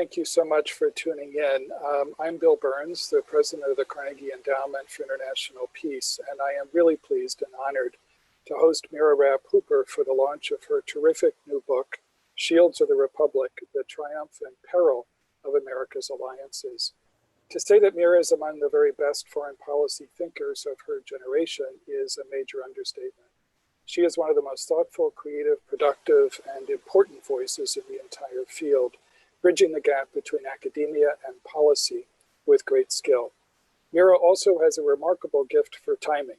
Thank you so much for tuning in. I'm Bill Burns, the president of the Carnegie Endowment for International Peace, and I am really pleased and honored to host Mira Rapp-Hooper for the launch of her terrific new book, Shields of the Republic, The Triumph and Peril of America's Alliances. To say that Mira is among the very best foreign policy thinkers of her generation is a major understatement. She is one of the most thoughtful, creative, productive, and important voices in the entire field, bridging the gap between academia and policy with great skill. Mira also has a remarkable gift for timing.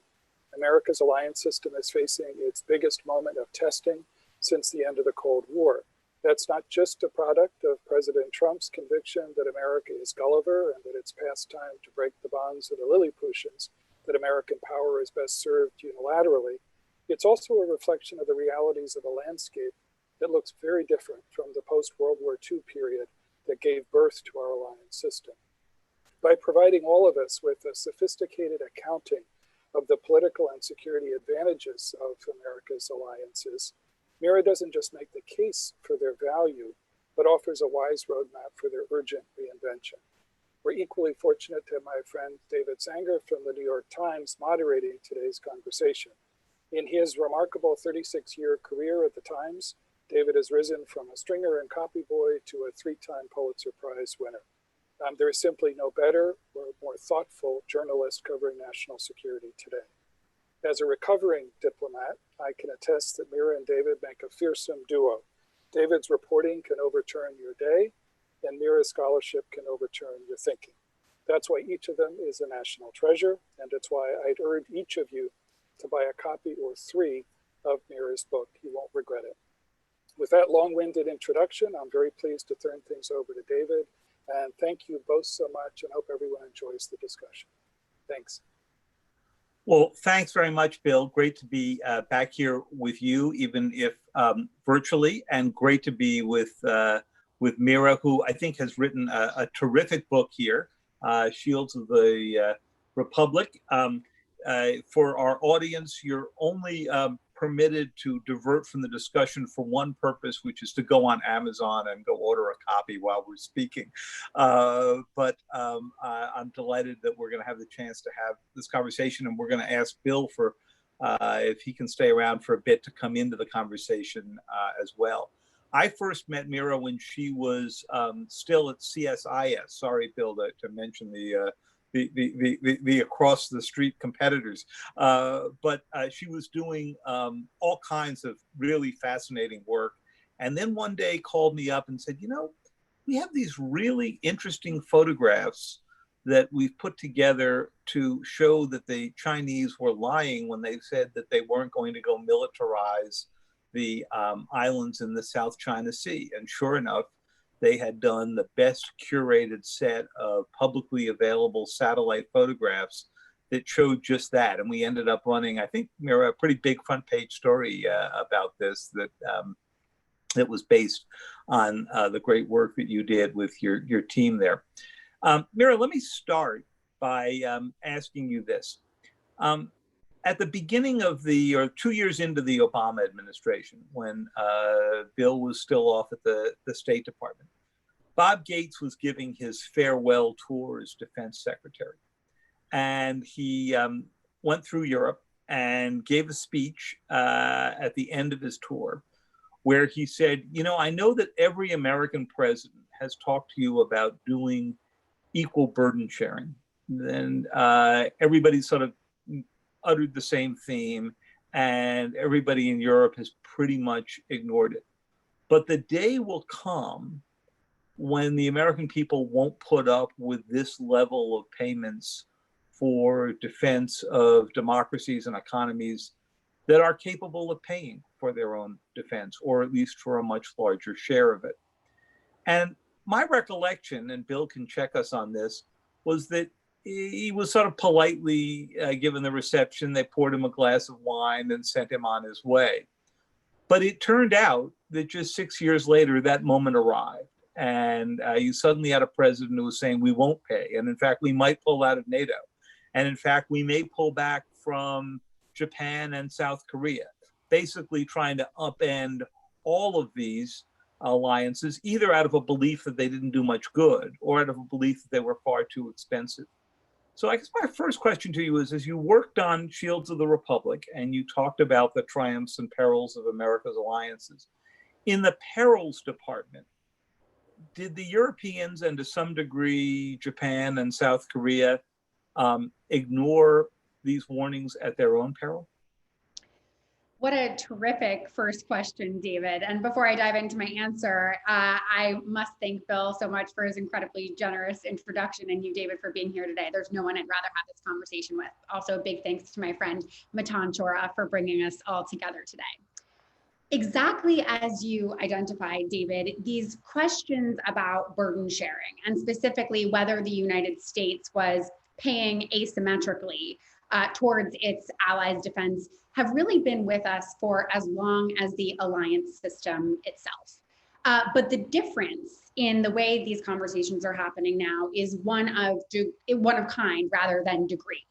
America's alliance system is facing its biggest moment of testing since the end of the Cold War. That's not just a product of President Trump's conviction that America is Gulliver and that it's past time to break the bonds of the Lilliputians, that American power is best served unilaterally. It's also a reflection of the realities of a landscape that looks very different from the post-World War II period that gave birth to our alliance system. By providing all of us with a sophisticated accounting of the political and security advantages of America's alliances, Mira doesn't just make the case for their value, but offers a wise roadmap for their urgent reinvention. We're equally fortunate to have my friend David Sanger from the New York Times moderating today's conversation. In his remarkable 36-year career at the Times, David has risen from a stringer and copy boy to a 3-time Pulitzer Prize winner. There is simply no better or more thoughtful journalist covering national security today. As a recovering diplomat, I can attest that Mira and David make a fearsome duo. David's reporting can overturn your day, and Mira's scholarship can overturn your thinking. That's why each of them is a national treasure, and it's why I'd urge each of you to buy a copy or 3 of Mira's book. You won't regret it. With that long-winded introduction, I'm very pleased to turn things over to David, and thank you both so much, and hope everyone enjoys the discussion. Thanks. Well, thanks very much, Bill. Great to be back here with you, even if virtually, and great to be with Mira, who I think has written a terrific book here, Shields of the Republic. For our audience, you're only permitted to divert from the discussion for one purpose, which is to go on Amazon and go order a copy while we're speaking. But I'm delighted that we're going to have the chance to have this conversation, and we're going to ask Bill for if he can stay around for a bit to come into the conversation as well. I first met Mira when she was still at CSIS. Sorry, Bill, to mention the across the street competitors, but she was doing all kinds of really fascinating work, and then one day called me up and said, you know, we have these really interesting photographs that we've put together to show that the Chinese were lying when they said that they weren't going to go militarize the islands in the South China Sea. And sure enough, they had done the best curated set of publicly available satellite photographs that showed just that. And we ended up running, I think, Mira, a pretty big front page story about this that was based on the great work that you did with your team there. Mira, let me start by asking you this. At the beginning of or 2 years into the Obama administration, when Bill was still off at the State Department, Bob Gates was giving his farewell tour as defense secretary. And he went through Europe and gave a speech at the end of his tour where he said, you know, I know that every American president has talked to you about doing equal burden sharing. Then everybody sort of uttered the same theme, and everybody in Europe has pretty much ignored it. But the day will come when the American people won't put up with this level of payments for defense of democracies and economies that are capable of paying for their own defense, or at least for a much larger share of it. And my recollection, and Bill can check us on this, was that he was sort of politely given the reception. They poured him a glass of wine and sent him on his way. But it turned out that just 6 years later, that moment arrived. And you suddenly had a president who was saying, we won't pay. And in fact, we might pull out of NATO. And in fact, we may pull back from Japan and South Korea, basically trying to upend all of these alliances, either out of a belief that they didn't do much good or out of a belief that they were far too expensive. So I guess my first question to you is, as you worked on Shields of the Republic and you talked about the triumphs and perils of America's alliances, in the perils department, did the Europeans and to some degree Japan and South Korea ignore these warnings at their own peril? What a terrific first question, David. And before I dive into my answer, I must thank Bill so much for his incredibly generous introduction, and you, David, for being here today. There's no one I'd rather have this conversation with. Also, a big thanks to my friend Matan Chora for bringing us all together today. Exactly as you identified, David, these questions about burden sharing, and specifically whether the United States was paying asymmetrically towards its allies' defense, have really been with us for as long as the alliance system itself. But the difference in the way these conversations are happening now is one of kind rather than degree.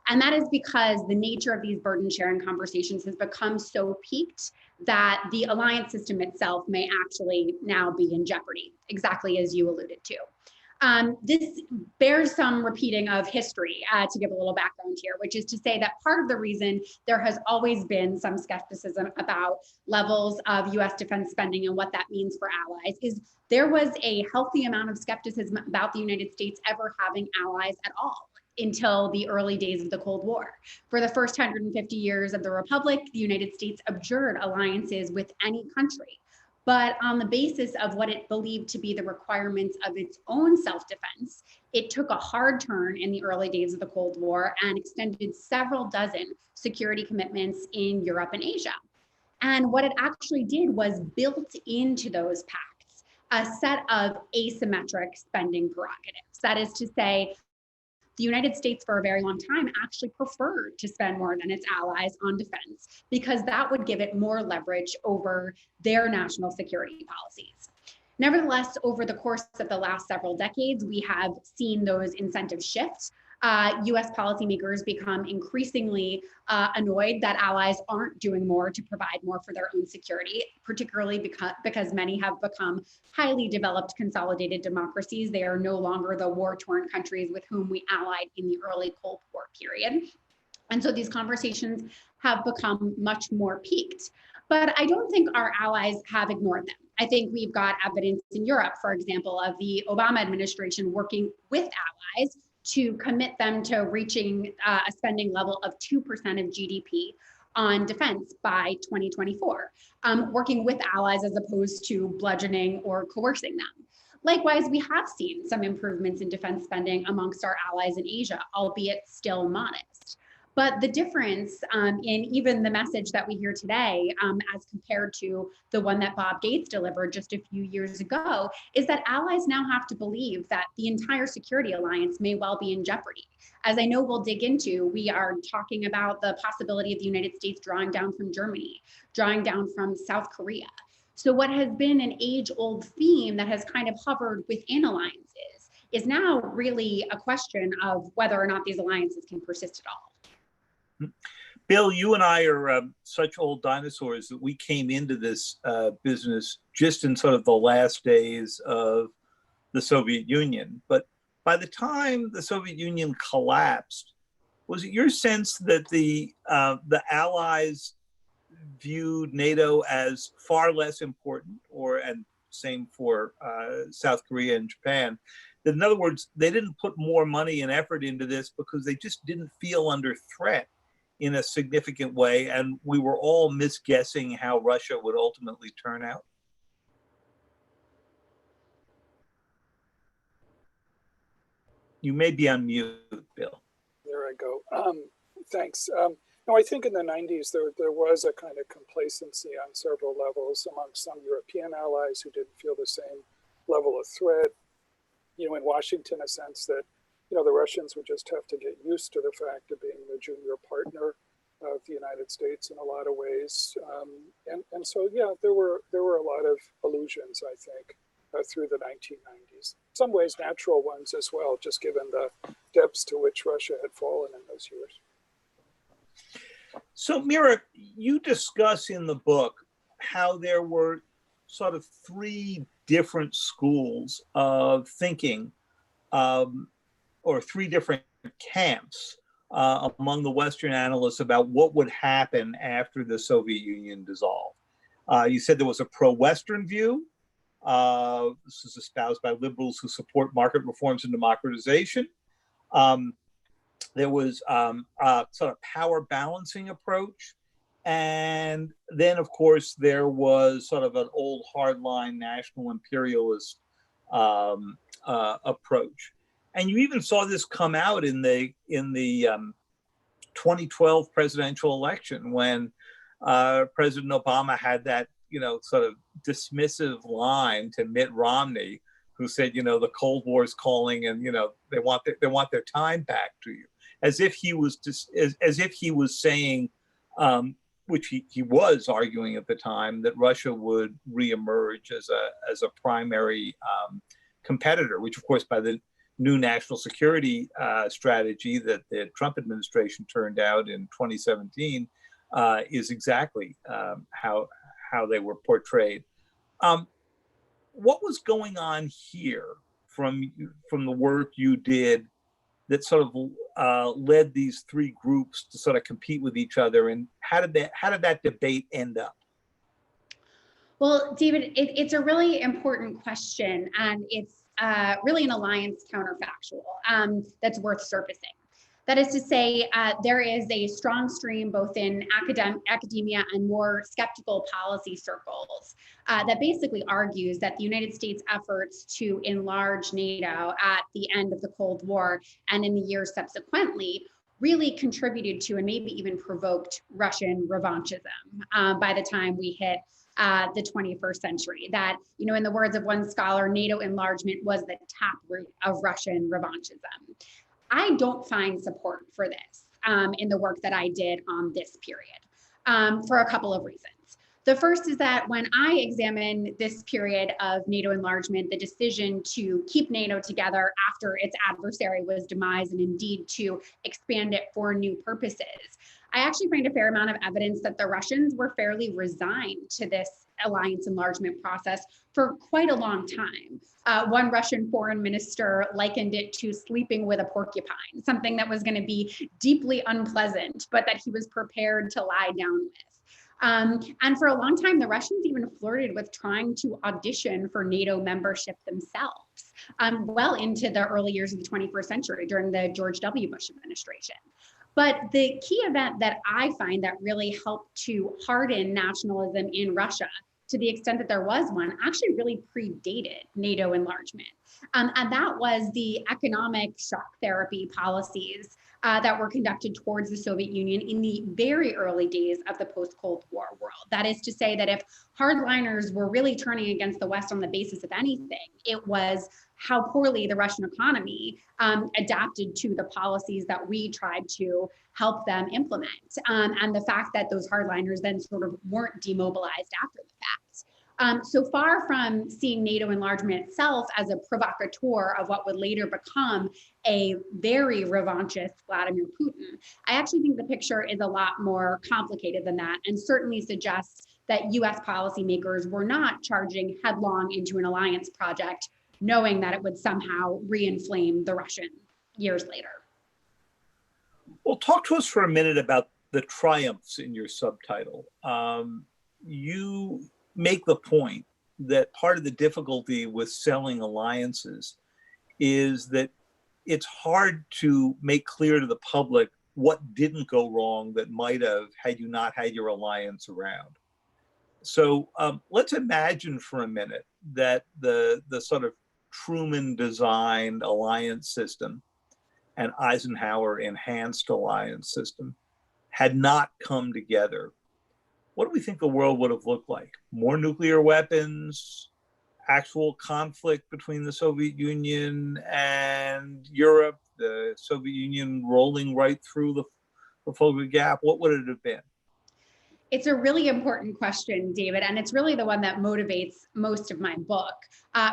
And that is because the nature of these burden sharing conversations has become so peaked that the alliance system itself may actually now be in jeopardy, exactly as you alluded to. This bears some repeating of history to give a little background here, which is to say that part of the reason there has always been some skepticism about levels of US defense spending and what that means for allies is there was a healthy amount of skepticism about the United States ever having allies at all until the early days of the Cold War. For the first 150 years of the Republic, the United States abjured alliances with any country. But on the basis of what it believed to be the requirements of its own self-defense, it took a hard turn in the early days of the Cold War and extended several dozen security commitments in Europe and Asia. And what it actually did was built into those pacts a set of asymmetric spending prerogatives. That is to say, the United States for a very long time actually preferred to spend more than its allies on defense because that would give it more leverage over their national security policies. Nevertheless, over the course of the last several decades, we have seen those incentives shift. US policymakers become increasingly annoyed that allies aren't doing more to provide more for their own security, particularly because many have become highly developed consolidated democracies. They are no longer the war-torn countries with whom we allied in the early Cold War period. And so these conversations have become much more peaked. But I don't think our allies have ignored them. I think we've got evidence in Europe, for example, of the Obama administration working with allies to commit them to reaching a spending level of 2% of GDP on defense by 2024, working with allies as opposed to bludgeoning or coercing them. Likewise, we have seen some improvements in defense spending amongst our allies in Asia, albeit still modest. But the difference in even the message that we hear today as compared to the one that Bob Gates delivered just a few years ago is that allies now have to believe that the entire security alliance may well be in jeopardy. As I know we'll dig into, we are talking about the possibility of the United States drawing down from Germany, drawing down from South Korea. So what has been an age-old theme that has kind of hovered within alliances is now really a question of whether or not these alliances can persist at all. Bill, you and I are such old dinosaurs that we came into this business just in sort of the last days of the Soviet Union. But by the time the Soviet Union collapsed, was it your sense that the Allies viewed NATO as far less important, and same for South Korea and Japan? That in other words, they didn't put more money and effort into this because they just didn't feel under threat in a significant way, and we were all misguessing how Russia would ultimately turn out? You may be on mute, Bill. There I go. Thanks. No, I think in the 90s, there was a kind of complacency on several levels among some European allies who didn't feel the same level of threat. In Washington, a sense that the Russians would just have to get used to the fact of being the junior partner of the United States in a lot of ways. And so, yeah, there were a lot of illusions, I think, through the 1990s. In some ways, natural ones as well, just given the depths to which Russia had fallen in those years. So, Mira, you discuss in the book how there were sort of three different schools of thinking, or three different camps among the Western analysts about what would happen after the Soviet Union dissolved. You said there was a pro-Western view. This is espoused by liberals who support market reforms and democratization. There was a sort of power balancing approach. And then, of course, there was sort of an old hardline national imperialist approach. And you even saw this come out in the 2012 presidential election when President Obama had that, sort of dismissive line to Mitt Romney, who said, the Cold War is calling, and they want their time back to you, as if he was saying, which he was arguing at the time, that Russia would reemerge as a primary competitor, which of course by the new national security strategy that the Trump administration turned out in 2017 is exactly how they were portrayed. What was going on here from the work you did that sort of led these three groups to sort of compete with each other, and how did that debate end up? Well, David, it's a really important question, and it's really an alliance counterfactual that's worth surfacing. That is to say, there is a strong stream both in academia and more skeptical policy circles that basically argues that the United States' efforts to enlarge NATO at the end of the Cold War and in the years subsequently really contributed to and maybe even provoked Russian revanchism by the time we hit the 21st century. That, in the words of one scholar, NATO enlargement was the taproot of Russian revanchism. I don't find support for this in the work that I did on this period for a couple of reasons. The first is that when I examine this period of NATO enlargement, the decision to keep NATO together after its adversary was demised and indeed to expand it for new purposes, I actually find a fair amount of evidence that the Russians were fairly resigned to this alliance enlargement process for quite a long time. One Russian foreign minister likened it to sleeping with a porcupine, something that was going to be deeply unpleasant, but that he was prepared to lie down with. And for a long time, the Russians even flirted with trying to audition for NATO membership themselves, well into the early years of the 21st century during the George W. Bush administration. But the key event that I find that really helped to harden nationalism in Russia, to the extent that there was one, actually really predated NATO enlargement. And that was the economic shock therapy policies that were conducted towards the Soviet Union in the very early days of the post-Cold War world. That is to say that if hardliners were really turning against the West on the basis of anything, it was how poorly the Russian economy adapted to the policies that we tried to help them implement. And the fact that those hardliners then sort of weren't demobilized after the fact. So far from seeing NATO enlargement itself as a provocateur of what would later become a very revanchist Vladimir Putin, I actually think the picture is a lot more complicated than that, and certainly suggests that US policymakers were not charging headlong into an alliance project, knowing that it would somehow re-inflame the Russians years later. Well, talk to us for a minute about the triumphs in your subtitle. You make the point that part of the difficulty with selling alliances is that it's hard to make clear to the public what didn't go wrong that might have had you not had your alliance around. So let's imagine for a minute that the sort of Truman designed alliance system and Eisenhower enhanced alliance system had not come together. What do we think the world would have looked like? More nuclear weapons, actual conflict between the Soviet Union and Europe, the Soviet Union rolling right through the Volga Gap? What would it have been? It's a really important question, David, and it's really the one that motivates most of my book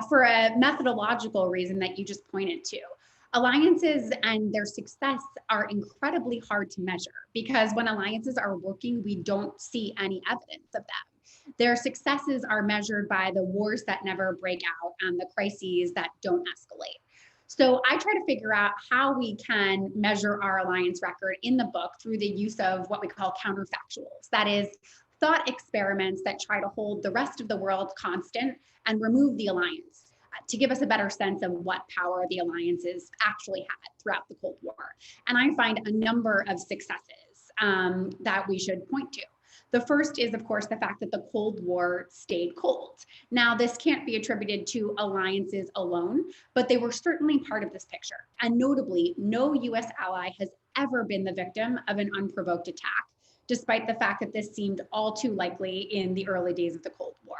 for a methodological reason that you just pointed to. Alliances and their success are incredibly hard to measure because when alliances are working, we don't see any evidence of them. Their successes are measured by the wars that never break out and the crises that don't escalate. So I try to figure out how we can measure our alliance record in the book through the use of what we call counterfactuals. That is, thought experiments that try to hold the rest of the world constant and remove the alliance to give us a better sense of what power the alliances actually had throughout the Cold War. And I find a number of successes that we should point to. The first is, of course, the fact that the Cold War stayed cold. Now, this can't be attributed to alliances alone, but they were certainly part of this picture. And notably, no US ally has ever been the victim of an unprovoked attack, despite the fact that this seemed all too likely in the early days of the Cold War.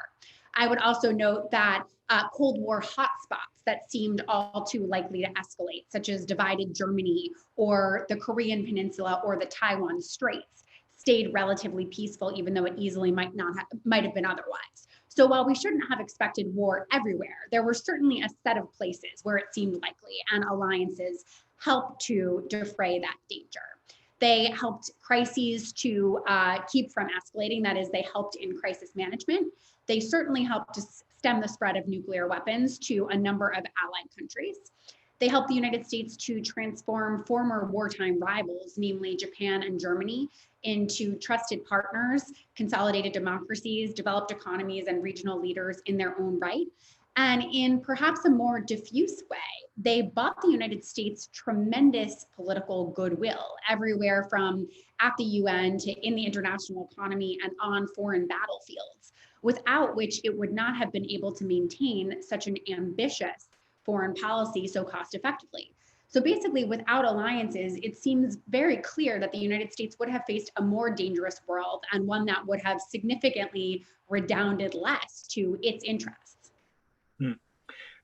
I would also note that Cold War hotspots that seemed all too likely to escalate, such as divided Germany or the Korean Peninsula or the Taiwan Straits, stayed relatively peaceful, even though it easily might have been otherwise. So while we shouldn't have expected war everywhere, there were certainly a set of places where it seemed likely, and alliances helped to defray that danger. They helped crises to keep from escalating. That is, they helped in crisis management. They certainly helped to stem the spread of nuclear weapons to a number of allied countries. They helped the United States to transform former wartime rivals, namely Japan and Germany, into trusted partners, consolidated democracies, developed economies, and regional leaders in their own right. And in perhaps a more diffuse way, they bought the United States tremendous political goodwill everywhere from at the UN to in the international economy and on foreign battlefields, without which it would not have been able to maintain such an ambitious foreign policy so cost effectively. So basically, without alliances, it seems very clear that the United States would have faced a more dangerous world and one that would have significantly redounded less to its interests.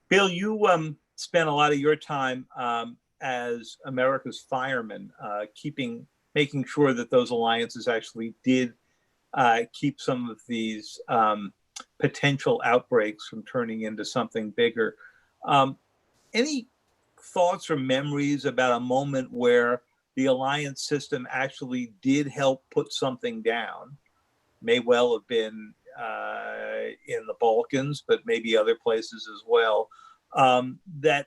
Bill, you spent a lot of your time as America's fireman, making sure that those alliances actually did keep some of these potential outbreaks from turning into something bigger. Any thoughts or memories about a moment where the alliance system actually did help put something down? May well have been in the Balkans, but maybe other places as well, that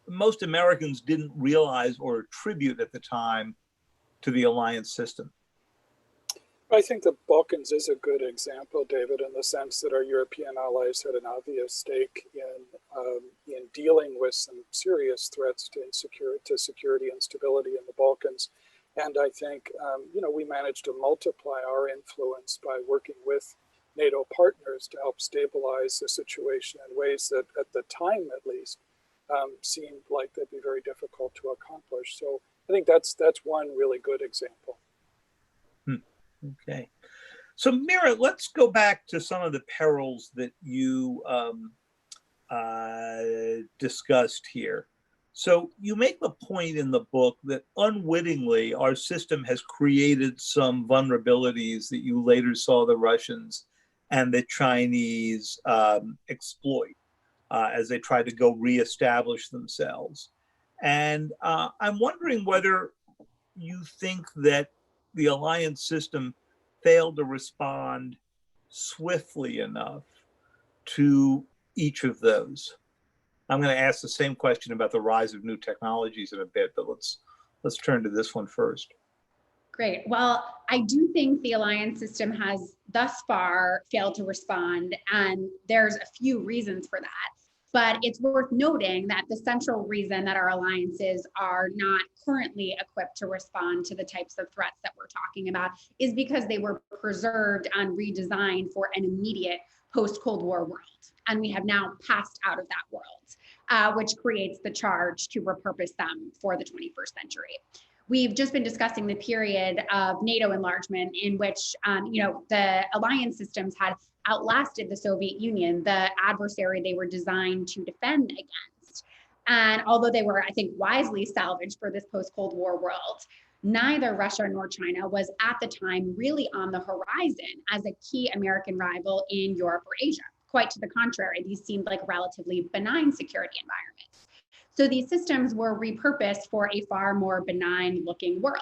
most Americans didn't realize or attribute at the time to the alliance system. I think the Balkans is a good example, David, in the sense that our European allies had an obvious stake in dealing with some serious threats to security and stability in the Balkans. And I think, we managed to multiply our influence by working with NATO partners to help stabilize the situation in ways that, at the time at least, seemed like they'd be very difficult to accomplish. So I think that's one really good example. Okay. So Mira, let's go back to some of the perils that you discussed here. So you make the point in the book that unwittingly our system has created some vulnerabilities that you later saw the Russians and the Chinese exploit as they try to go reestablish themselves. And I'm wondering whether you think that the alliance system failed to respond swiftly enough to each of those. I'm going to ask the same question about the rise of new technologies in a bit, but let's turn to this one first. Great. Well, I do think the alliance system has thus far failed to respond, and there's a few reasons for that. But it's worth noting that the central reason that our alliances are not currently equipped to respond to the types of threats that we're talking about is because they were preserved and redesigned for an immediate post-Cold War world. And we have now passed out of that world, which creates the charge to repurpose them for the 21st century. We've just been discussing the period of NATO enlargement in which, the alliance systems had outlasted the Soviet Union, the adversary they were designed to defend against. And although they were, I think, wisely salvaged for this post-Cold War world, neither Russia nor China was at the time really on the horizon as a key American rival in Europe or Asia. Quite to the contrary, these seemed like relatively benign security environments. So these systems were repurposed for a far more benign looking world.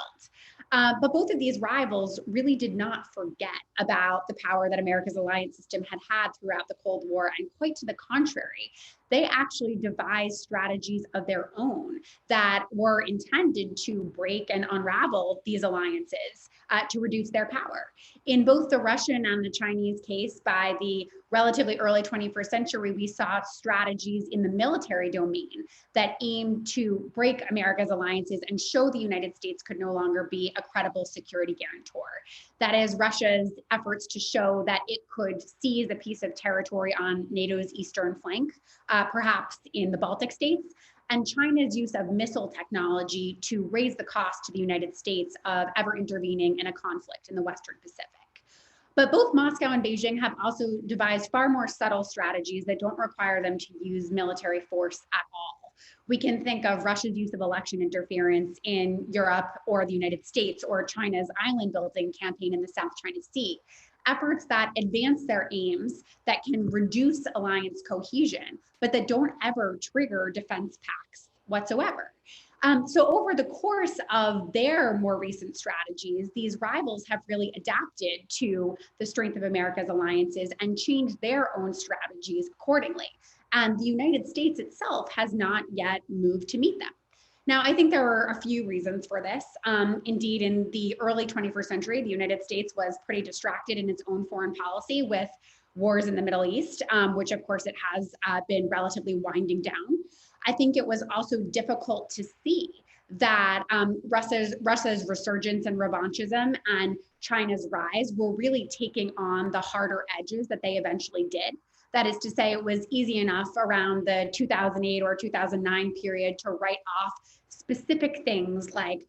But both of these rivals really did not forget about the power that America's alliance system had had throughout the Cold War, and quite to the contrary. They actually devised strategies of their own that were intended to break and unravel these alliances to reduce their power. In both the Russian and the Chinese case, by the relatively early 21st century, we saw strategies in the military domain that aimed to break America's alliances and show the United States could no longer be a credible security guarantor. That is Russia's efforts to show that it could seize a piece of territory on NATO's eastern flank, perhaps in the Baltic states, and China's use of missile technology to raise the cost to the United States of ever intervening in a conflict in the Western Pacific. But both Moscow and Beijing have also devised far more subtle strategies that don't require them to use military force at all. We can think of Russia's use of election interference in Europe or the United States, or China's island building campaign in the South China Sea. Efforts that advance their aims, that can reduce alliance cohesion, but that don't ever trigger defense pacts whatsoever. So over the course of their more recent strategies, these rivals have really adapted to the strength of America's alliances and changed their own strategies accordingly. And the United States itself has not yet moved to meet them. Now, I think there are a few reasons for this. Indeed, in the early 21st century, the United States was pretty distracted in its own foreign policy with wars in the Middle East, which of course it has been relatively winding down. I think it was also difficult to see that Russia's resurgence and revanchism and China's rise were really taking on the harder edges that they eventually did. That is to say, it was easy enough around the 2008 or 2009 period to write off specific things like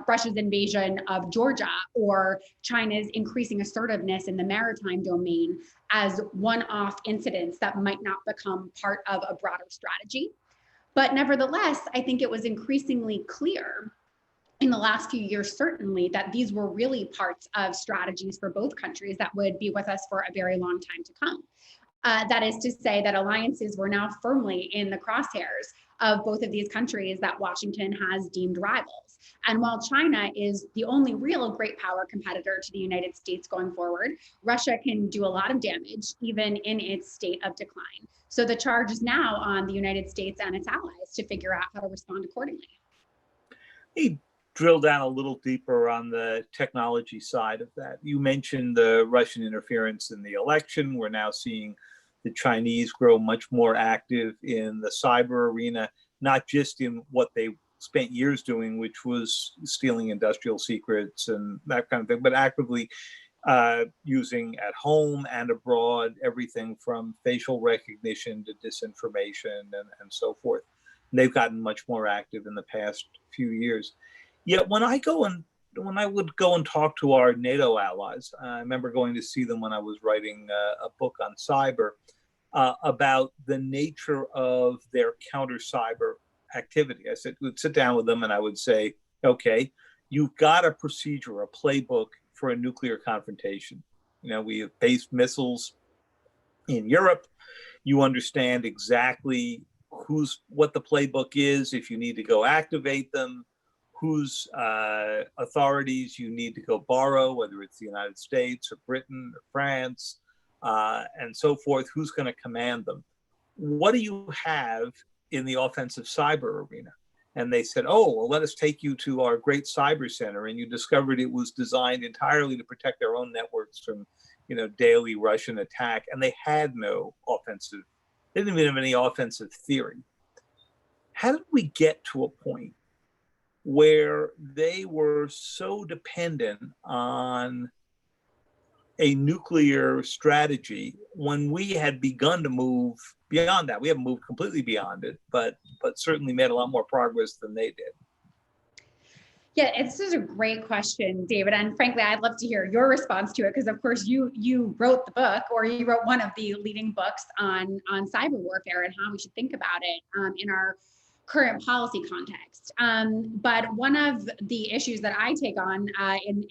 Russia's invasion of Georgia or China's increasing assertiveness in the maritime domain as one-off incidents that might not become part of a broader strategy. But nevertheless, I think it was increasingly clear in the last few years, certainly, that these were really parts of strategies for both countries that would be with us for a very long time to come. That is to say that alliances were now firmly in the crosshairs of both of these countries that Washington has deemed rivals. And while China is the only real great power competitor to the United States going forward, Russia can do a lot of damage even in its state of decline. So the charge is now on the United States and its allies to figure out how to respond accordingly. Hey, drill down a little deeper on the technology side of that. You mentioned the Russian interference in the election. We're now seeing the Chinese grow much more active in the cyber arena, not just in what they spent years doing, which was stealing industrial secrets and that kind of thing, but actively using at home and abroad everything from facial recognition to disinformation and so forth. And they've gotten much more active in the past few years. Yet when I would go and talk to our NATO allies, I remember going to see them when I was writing a book on cyber about the nature of their counter cyber activity. I would sit down with them and I would say, okay, you've got a procedure, a playbook for a nuclear confrontation. You know, we have based missiles in Europe. You understand exactly what the playbook is, if you need to go activate them, whose authorities you need to go borrow, whether it's the United States or Britain or France, and so forth, who's going to command them. What do you have in the offensive cyber arena? And they said, oh, well, let us take you to our great cyber center. And you discovered it was designed entirely to protect their own networks from, daily Russian attack. And they had no offensive, they didn't even have any offensive theory. How did we get to a point where they were so dependent on a nuclear strategy when we had begun to move beyond that? We haven't moved completely beyond it, but certainly made a lot more progress than they did. Yeah, this is a great question, David. And frankly, I'd love to hear your response to it, because of course you wrote the book, or you wrote one of the leading books on cyber warfare and how we should think about it in our current policy context. But one of the issues that I take on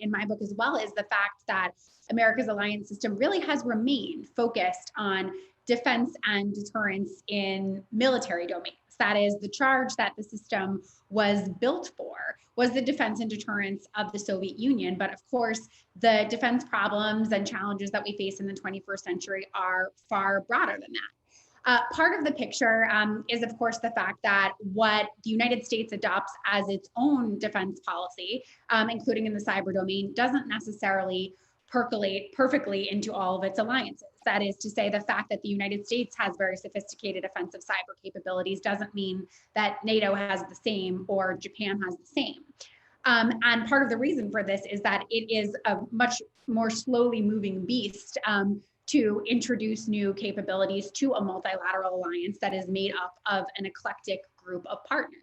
in my book as well is the fact that America's alliance system really has remained focused on defense and deterrence in military domains. That is, the charge that the system was built for was the defense and deterrence of the Soviet Union. But of course, the defense problems and challenges that we face in the 21st century are far broader than that. Part of the picture is, of course, the fact that what the United States adopts as its own defense policy, including in the cyber domain, doesn't necessarily percolate perfectly into all of its alliances. That is to say, the fact that the United States has very sophisticated offensive cyber capabilities doesn't mean that NATO has the same or Japan has the same. And part of the reason for this is that it is a much more slowly moving beast to introduce new capabilities to a multilateral alliance that is made up of an eclectic group of partners.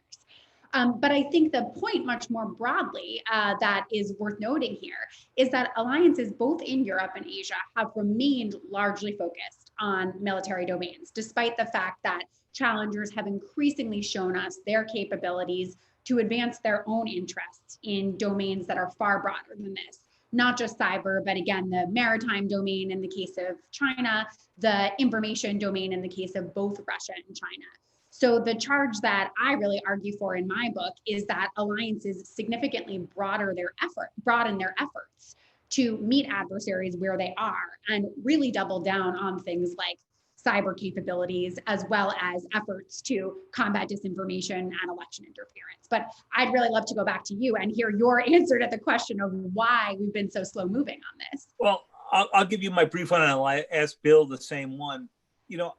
But I think the point much more broadly that is worth noting here is that alliances both in Europe and Asia have remained largely focused on military domains, despite the fact that challengers have increasingly shown us their capabilities to advance their own interests in domains that are far broader than this. Not just cyber, but again, the maritime domain in the case of China, the information domain in the case of both Russia and China. So the charge that I really argue for in my book is that alliances significantly broaden their efforts to meet adversaries where they are and really double down on things like cyber capabilities, as well as efforts to combat disinformation and election interference. But I'd really love to go back to you and hear your answer to the question of why we've been so slow moving on this. Well, I'll give you my brief one, and I'll ask Bill the same one. You know,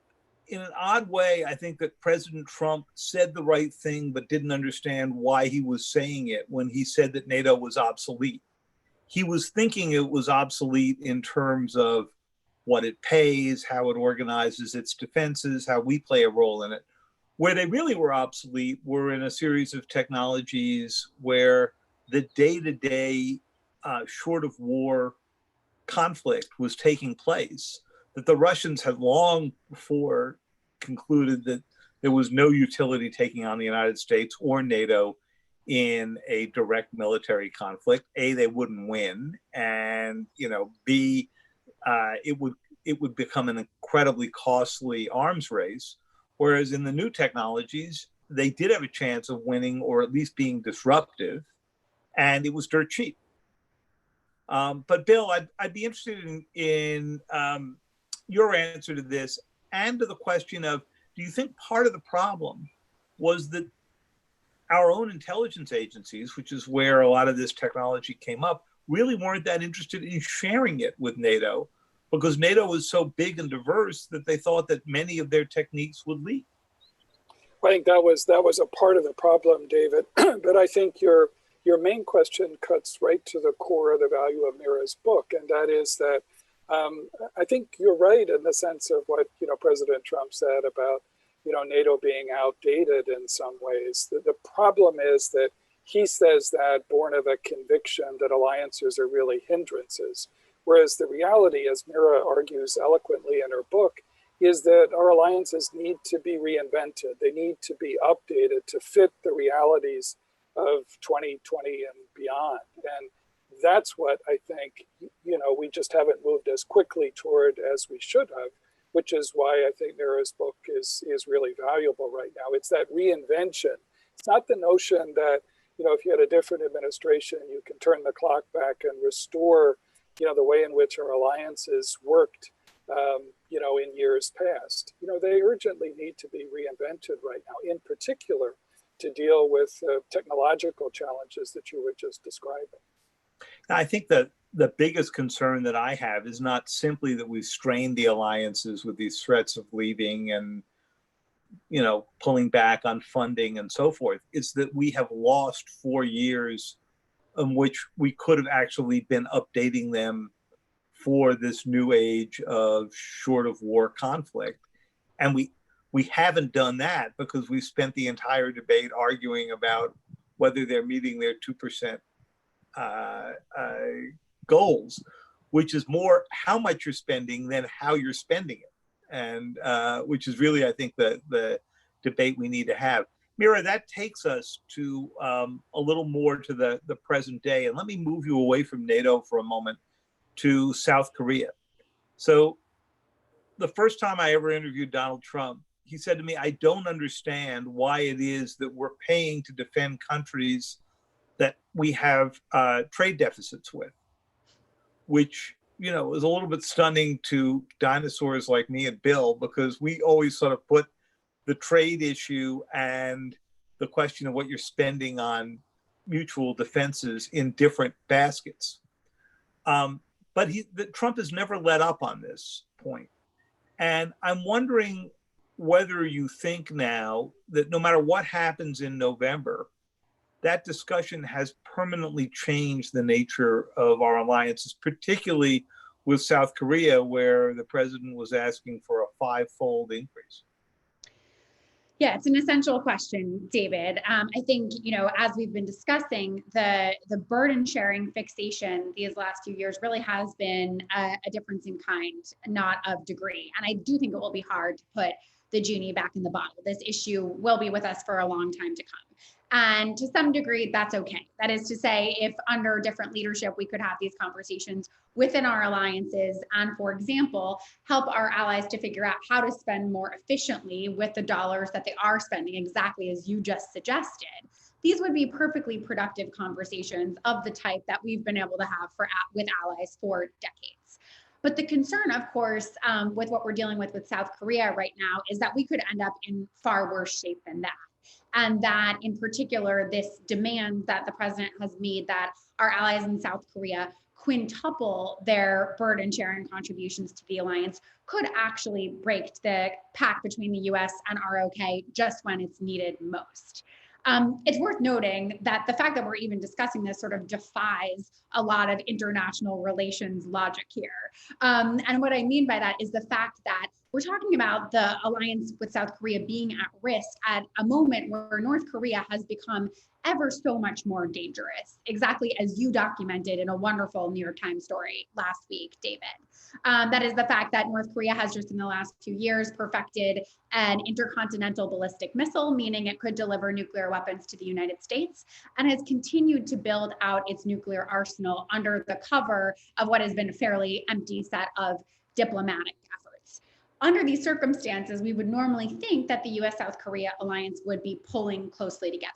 in an odd way, I think that President Trump said the right thing, but didn't understand why he was saying it when he said that NATO was obsolete. He was thinking it was obsolete in terms of what it pays, how it organizes its defenses, how we play a role in it. Where they really were obsolete were in a series of technologies where the day-to-day short of war conflict was taking place, that the Russians had long before concluded that there was no utility taking on the United States or NATO in a direct military conflict. A, they wouldn't win, and B, it would become an incredibly costly arms race. Whereas in the new technologies, they did have a chance of winning or at least being disruptive, and it was dirt cheap. But Bill, I'd be interested in your answer to this and to the question of, do you think part of the problem was that our own intelligence agencies, which is where a lot of this technology came up, really weren't that interested in sharing it with NATO, because NATO was so big and diverse that they thought that many of their techniques would leak? I think that was a part of the problem, David. But I think your main question cuts right to the core of the value of Mira's book, and that is that I think you're right in the sense of what President Trump said about NATO being outdated in some ways. The problem is that he says that born of a conviction that alliances are really hindrances, whereas the reality, as Mira argues eloquently in her book, is that our alliances need to be reinvented. They need to be updated to fit the realities of 2020 and beyond. And that's what I think, we just haven't moved as quickly toward as we should have, which is why I think Mira's book is really valuable right now. It's that reinvention. It's not the notion that, if you had a different administration, you can turn the clock back and restore, the way in which our alliances worked, in years past. They urgently need to be reinvented right now, in particular, to deal with technological challenges that you were just describing. I think that the biggest concern that I have is not simply that we've strained the alliances with these threats of leaving and, pulling back on funding and so forth. It's that we have lost 4 years in which we could have actually been updating them for this new age of short of war conflict. And we haven't done that because we spent the entire debate arguing about whether they're meeting their 2% goals, which is more how much you're spending than how you're spending it. And which is really, I think, the debate we need to have. Mira, that takes us to a little more to the present day. And let me move you away from NATO for a moment to South Korea. So the first time I ever interviewed Donald Trump, he said to me, I don't understand why it is that we're paying to defend countries that we have trade deficits with, which, is a little bit stunning to dinosaurs like me and Bill, because we always sort of put the trade issue and the question of what you're spending on mutual defenses in different baskets. But Trump has never let up on this point. And I'm wondering whether you think now that no matter what happens in November, that discussion has permanently changed the nature of our alliances, particularly with South Korea, where the president was asking for a 5-fold increase. Yeah, it's an essential question, David. I think, as we've been discussing, the burden sharing fixation these last few years really has been a difference in kind, not of degree. And I do think it will be hard to put the genie back in the bottle. This issue will be with us for a long time to come. And to some degree, that's okay. That is to say, if under different leadership, we could have these conversations within our alliances and, for example, help our allies to figure out how to spend more efficiently with the dollars that they are spending, exactly as you just suggested. These would be perfectly productive conversations of the type that we've been able to have with allies for decades. But the concern, of course, with what we're dealing with South Korea right now is that we could end up in far worse shape than that. And that in particular, this demand that the president has made that our allies in South Korea quintuple their burden sharing contributions to the alliance could actually break the pact between the US and ROK just when it's needed most. It's worth noting that the fact that we're even discussing this sort of defies a lot of international relations logic here. And what I mean by that is the fact that we're talking about the alliance with South Korea being at risk at a moment where North Korea has become ever so much more dangerous, exactly as you documented in a wonderful New York Times story last week, David. That is the fact that North Korea has just in the last few years perfected an intercontinental ballistic missile, meaning it could deliver nuclear weapons to the United States, and has continued to build out its nuclear arsenal under the cover of what has been a fairly empty set of diplomatic efforts. Under these circumstances, we would normally think that the US-South Korea alliance would be pulling closely together.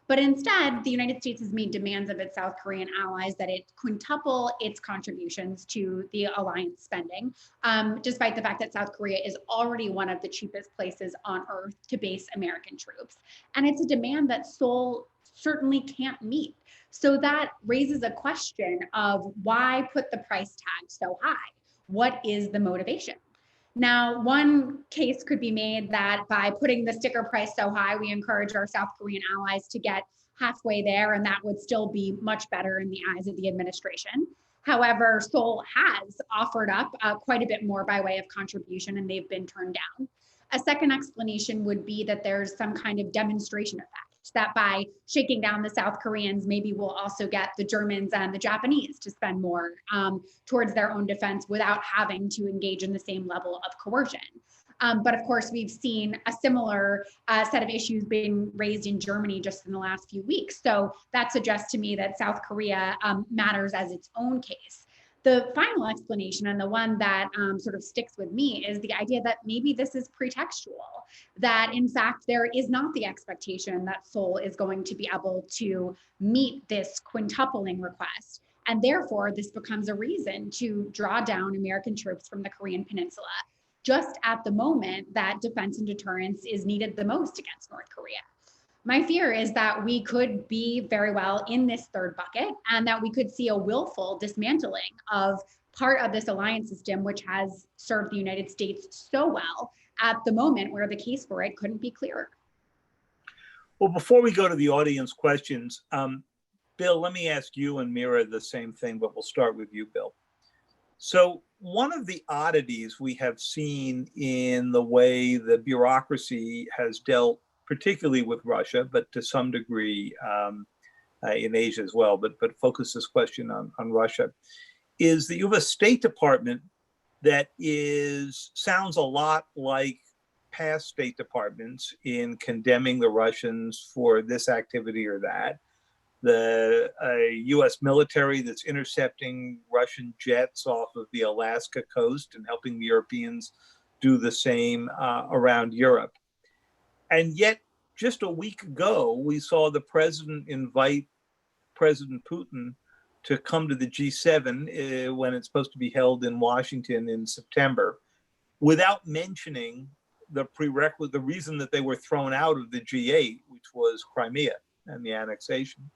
But instead, the United States has made demands of its South Korean allies that it quintuple its contributions to the alliance spending, despite the fact that South Korea is already one of the cheapest places on earth to base American troops. And it's a demand that Seoul certainly can't meet. So that raises a question of why put the price tag so high? What is the motivation? Now, one case could be made that by putting the sticker price so high, we encourage our South Korean allies to get halfway there, and that would still be much better in the eyes of the administration. However, Seoul has offered up quite a bit more by way of contribution, and they've been turned down. A second explanation would be that there's some kind of demonstration effect, that by shaking down the South Koreans, maybe we'll also get the Germans and the Japanese to spend more towards their own defense without having to engage in the same level of coercion. But of course, we've seen a similar set of issues being raised in Germany just in the last few weeks. So that suggests to me that South Korea matters as its own case. The final explanation, and the one that sort of sticks with me, is the idea that maybe this is pretextual, that in fact there is not the expectation that Seoul is going to be able to meet this quintupling request. And therefore, this becomes a reason to draw down American troops from the Korean Peninsula, just at the moment that defense and deterrence is needed the most against North Korea. My fear is that we could be very well in this third bucket, and that we could see a willful dismantling of part of this alliance system, which has served the United States so well at the moment where the case for it couldn't be clearer. Well, before we go to the audience questions, Bill, let me ask you and Mira the same thing, but we'll start with you, Bill. So one of the oddities we have seen in the way the bureaucracy has dealt, particularly with Russia, but to some degree in Asia as well, but focus this question on Russia, is that you have a State Department that sounds a lot like past State Departments in condemning the Russians for this activity or that. The US military that's intercepting Russian jets off of the Alaska coast and helping the Europeans do the same around Europe. And yet, just a week ago, we saw the president invite President Putin to come to the G7 when it's supposed to be held in Washington in September, without mentioning the prerequisite, the reason that they were thrown out of the G8, which was Crimea and the annexation.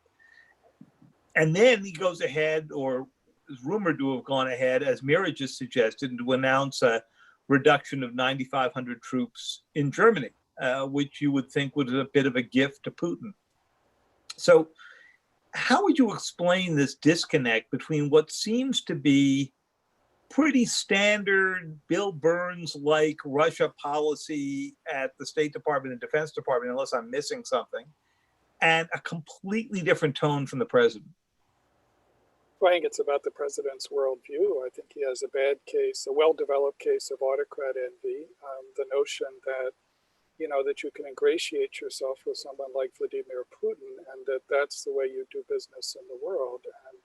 And then he goes ahead, or is rumored to have gone ahead, as Mira just suggested, to announce a reduction of 9,500 troops in Germany, which you would think was a bit of a gift to Putin. So how would you explain this disconnect between what seems to be pretty standard Bill Burns-like Russia policy at the State Department and Defense Department, unless I'm missing something, and a completely different tone from the president? Well, I think it's about the president's worldview. I think he has a bad case, a well-developed case of autocrat envy. The notion that, that you can ingratiate yourself with someone like Vladimir Putin and that that's the way you do business in the world. And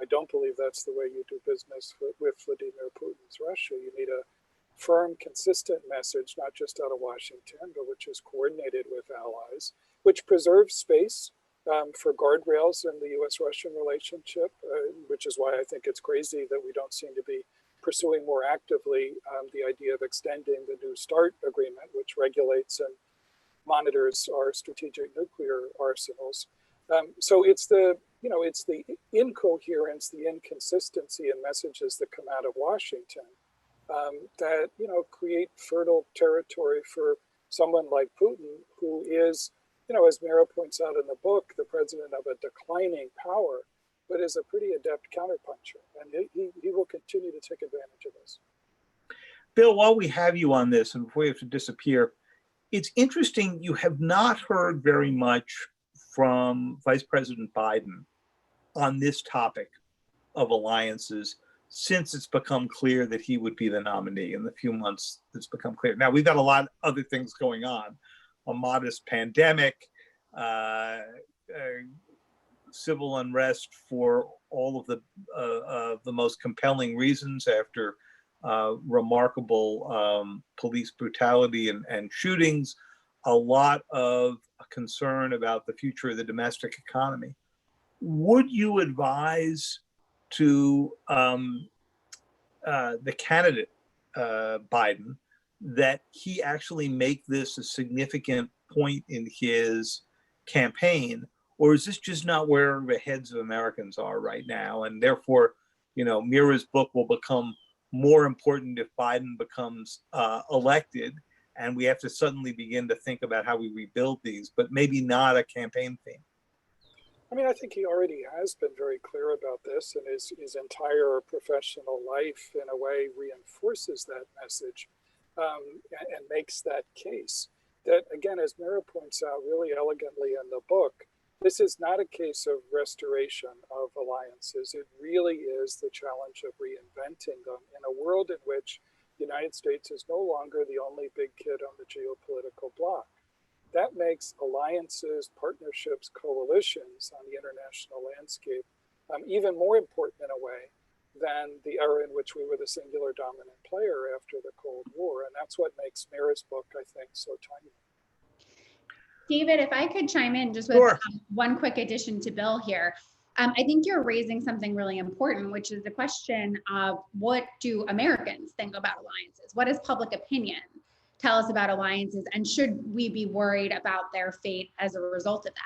I don't believe that's the way you do business with Vladimir Putin's Russia. You need a firm, consistent message, not just out of Washington, but which is coordinated with allies, which preserves space for guardrails in the U.S.-Russian relationship, which is why I think it's crazy that we don't seem to be pursuing more actively the idea of extending the New START agreement, which regulates and monitors our strategic nuclear arsenals. So it's the incoherence, the inconsistency in messages that come out of Washington that create fertile territory for someone like Putin, who is, as Mira points out in the book, the president of a declining power, but is a pretty adept counterpuncher, and he will continue to take advantage of this. Bill, while we have you on this, and before you have to disappear, it's interesting you have not heard very much from Vice President Biden on this topic of alliances since it's become clear that he would be the nominee. In the few months it's become clear. Now, we've got a lot of other things going on, a modest pandemic, civil unrest for all of the most compelling reasons after remarkable police brutality and shootings, a lot of concern about the future of the domestic economy. Would you advise to the candidate, Biden, that he actually make this a significant point in his campaign, or is this just not where the heads of Americans are right now? And therefore, Mira's book will become more important if Biden becomes elected, and we have to suddenly begin to think about how we rebuild these, but maybe not a campaign theme. I mean, I think he already has been very clear about this, and his entire professional life, in a way, reinforces that message and makes that case. That, again, as Mira points out really elegantly in the book, this is not a case of restoration of alliances. It really is the challenge of reinventing them in a world in which the United States is no longer the only big kid on the geopolitical block. That makes alliances, partnerships, coalitions on the international landscape even more important in a way than the era in which we were the singular dominant player after the Cold War. And that's what makes Mira's book, I think, so timely. David, if I could chime in just with Sure. One quick addition to Bill here. I think you're raising something really important, which is the question of what do Americans think about alliances? What does public opinion tell us about alliances? And should we be worried about their fate as a result of that?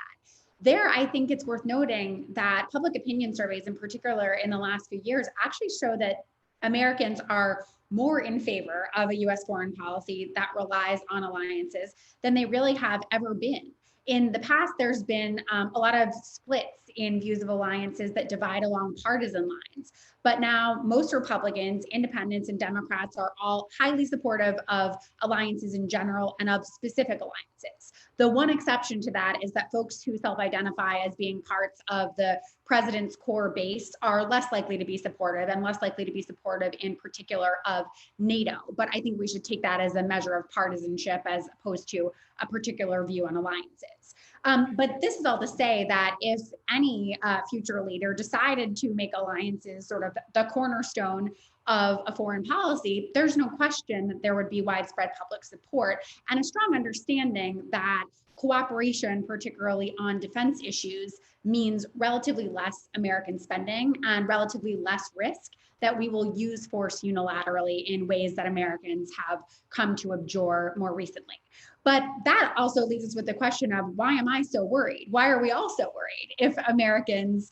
There, I think it's worth noting that public opinion surveys in particular in the last few years actually show that Americans are more in favor of a US foreign policy that relies on alliances than they really have ever been. In the past, there's been a lot of splits in views of alliances that divide along partisan lines. But now most Republicans, independents, and Democrats are all highly supportive of alliances in general and of specific alliances. The one exception to that is that folks who self-identify as being parts of the president's core base are less likely to be supportive and less likely to be supportive in particular of NATO. But I think we should take that as a measure of partisanship as opposed to a particular view on alliances. But this is all to say that if any future leader decided to make alliances sort of the cornerstone of a foreign policy, there's no question that there would be widespread public support and a strong understanding that cooperation, particularly on defense issues, means relatively less American spending and relatively less risk that we will use force unilaterally in ways that Americans have come to abjure more recently. But that also leaves us with the question of, why am I so worried? Why are we all so worried if Americans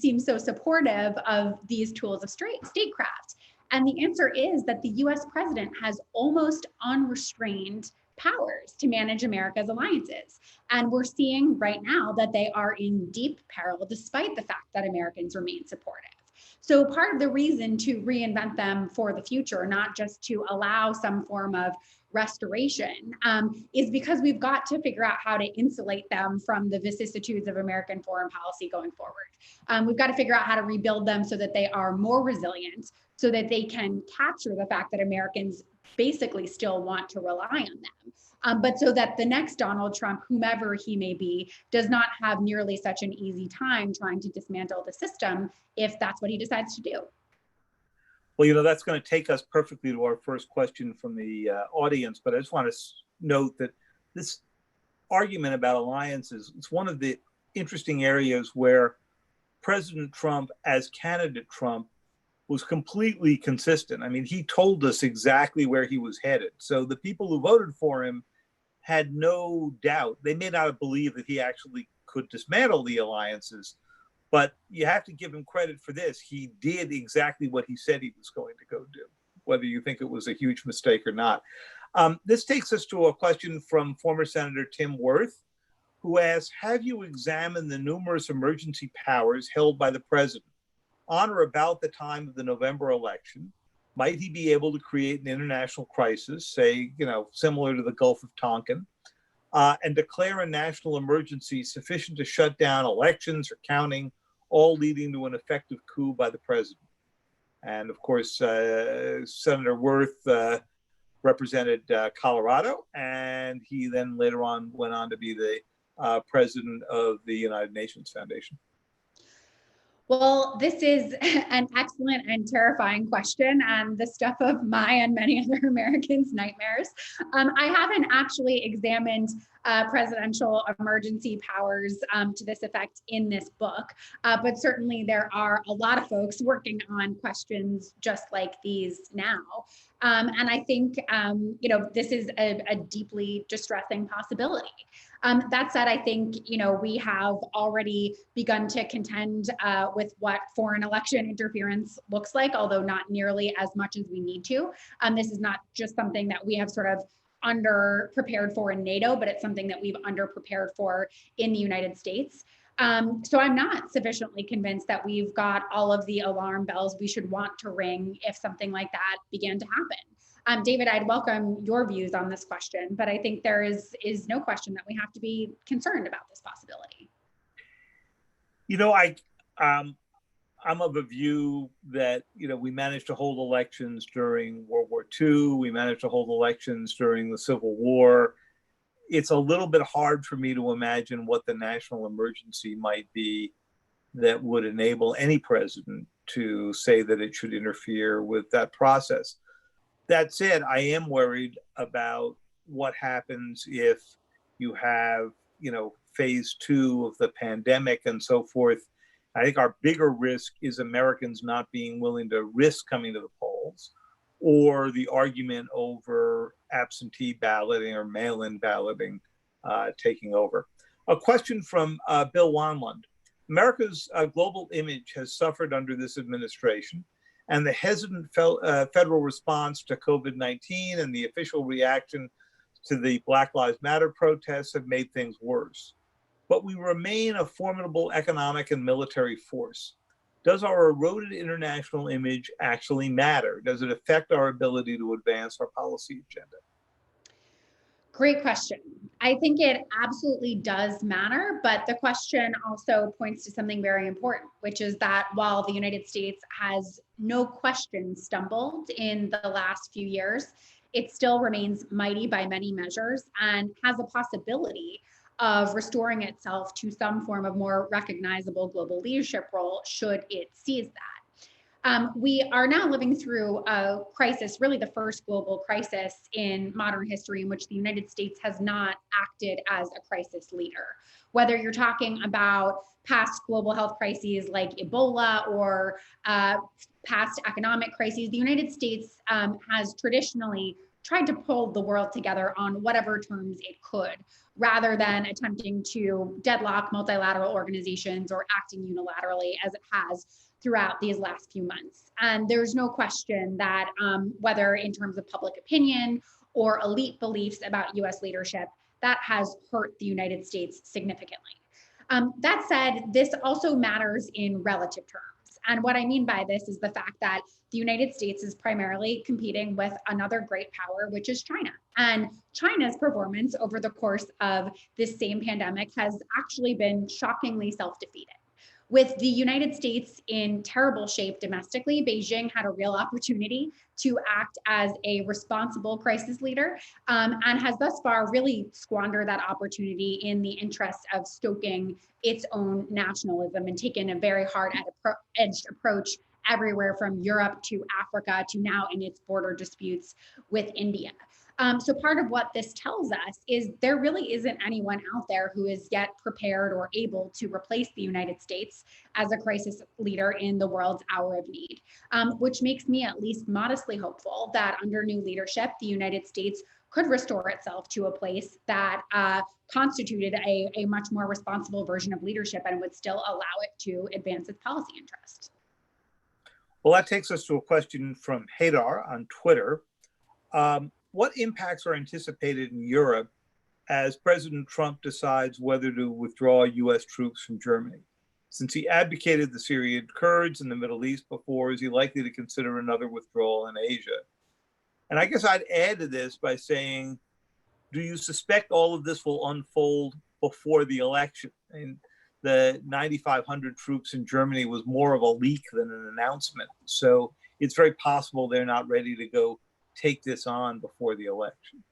seem so supportive of these tools of statecraft? And the answer is that the US president has almost unrestrained powers to manage America's alliances. And we're seeing right now that they are in deep peril, despite the fact that Americans remain supportive. So part of the reason to reinvent them for the future, not just to allow some form of restoration, is because we've got to figure out how to insulate them from the vicissitudes of American foreign policy going forward. We've got to figure out how to rebuild them so that they are more resilient, so that they can capture the fact that Americans basically still want to rely on them. But so that the next Donald Trump, whomever he may be, does not have nearly such an easy time trying to dismantle the system if that's what he decides to do. Well, that's going to take us perfectly to our first question from the audience, but I just want to note that this argument about alliances, it's one of the interesting areas where President Trump, as candidate Trump, was completely consistent. I mean, he told us exactly where he was headed. So the people who voted for him had no doubt. They may not have believed that he actually could dismantle the alliances, but you have to give him credit for this. He did exactly what he said he was going to go do, whether you think it was a huge mistake or not. This takes us to a question from former Senator Tim Wirth, who asks, have you examined the numerous emergency powers held by the president? On or about the time of the November election, might he be able to create an international crisis, say, similar to the Gulf of Tonkin, and declare a national emergency sufficient to shut down elections or counting, all leading to an effective coup by the president? And of course, Senator Wirth represented Colorado, and he then later on went on to be the president of the United Nations Foundation. Well, this is an excellent and terrifying question, and the stuff of my and many other Americans' nightmares. I haven't actually examined presidential emergency powers to this effect in this book, but certainly there are a lot of folks working on questions just like these now. And I think, this is a deeply distressing possibility. That said, I think, we have already begun to contend with what foreign election interference looks like, although not nearly as much as we need to. This is not just something that we have sort of under prepared for in NATO, but it's something that we've under prepared for in the United States. So I'm not sufficiently convinced that we've got all of the alarm bells we should want to ring if something like that began to happen. David, I'd welcome your views on this question, but I think there is no question that we have to be concerned about this possibility. I'm of a view that, we managed to hold elections during World War II. We managed to hold elections during the Civil War. It's a little bit hard for me to imagine what the national emergency might be that would enable any president to say that it should interfere with that process. That said, I am worried about what happens if you have, phase 2 of the pandemic and so forth. I think our bigger risk is Americans not being willing to risk coming to the polls, or the argument over absentee balloting or mail-in balloting taking over. A question from Bill Wanlund. America's global image has suffered under this administration, and the hesitant federal response to COVID-19 and the official reaction to the Black Lives Matter protests have made things worse. But we remain a formidable economic and military force. Does our eroded international image actually matter? Does it affect our ability to advance our policy agenda? Great question. I think it absolutely does matter, but the question also points to something very important, which is that while the United States has no question stumbled in the last few years, it still remains mighty by many measures and has a possibility of restoring itself to some form of more recognizable global leadership role should it seize that. We are now living through a crisis, really the first global crisis in modern history in which the United States has not acted as a crisis leader. Whether you're talking about past global health crises like Ebola or past economic crises, the United States has traditionally tried to pull the world together on whatever terms it could, rather than attempting to deadlock multilateral organizations or acting unilaterally as it has throughout these last few months. And there's no question that whether in terms of public opinion or elite beliefs about US leadership, that has hurt the United States significantly. That said, this also matters in relative terms. And what I mean by this is the fact that the United States is primarily competing with another great power, which is China. And China's performance over the course of this same pandemic has actually been shockingly self-defeating. With the United States in terrible shape domestically, Beijing had a real opportunity to act as a responsible crisis leader and has thus far really squandered that opportunity in the interest of stoking its own nationalism and taken a very hard-edged approach everywhere from Europe to Africa to now in its border disputes with India. So part of what this tells us is there really isn't anyone out there who is yet prepared or able to replace the United States as a crisis leader in the world's hour of need, which makes me at least modestly hopeful that under new leadership, the United States could restore itself to a place that constituted a much more responsible version of leadership and would still allow it to advance its policy interest. Well, that takes us to a question from Hadar on Twitter. What impacts are anticipated in Europe as President Trump decides whether to withdraw US troops from Germany? Since he advocated the Syrian Kurds in the Middle East before, is he likely to consider another withdrawal in Asia? And I guess I'd add to this by saying, do you suspect all of this will unfold before the election? And the 9,500 troops in Germany was more of a leak than an announcement. So it's very possible they're not ready to go take this on before the election.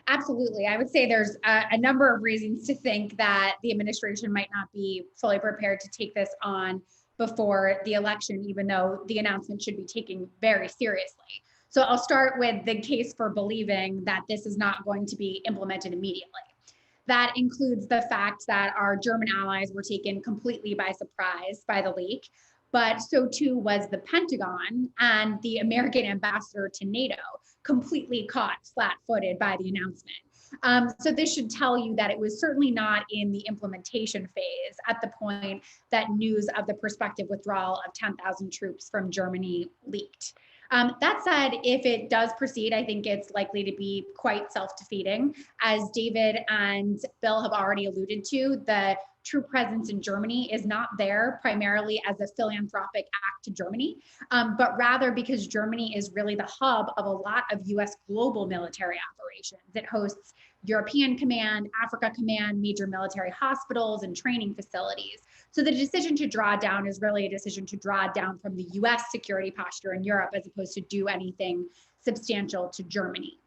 Absolutely. I would say there's a number of reasons to think that the administration might not be fully prepared to take this on before the election, even though the announcement should be taken very seriously. So I'll start with the case for believing that this is not going to be implemented immediately. That includes the fact that our German allies were taken completely by surprise by the leak, but so too was the Pentagon and the American ambassador to NATO, completely caught flat-footed by the announcement. So this should tell you that it was certainly not in the implementation phase at the point that news of the prospective withdrawal of 10,000 troops from Germany leaked. That said, if it does proceed, I think it's likely to be quite self-defeating. As David and Bill have already alluded to, the true presence in Germany is not there primarily as a philanthropic act to Germany, but rather because Germany is really the hub of a lot of US global military operations. It hosts European Command, Africa Command, major military hospitals, and training facilities. So the decision to draw down is really a decision to draw down from the US security posture in Europe as opposed to do anything substantial to Germany.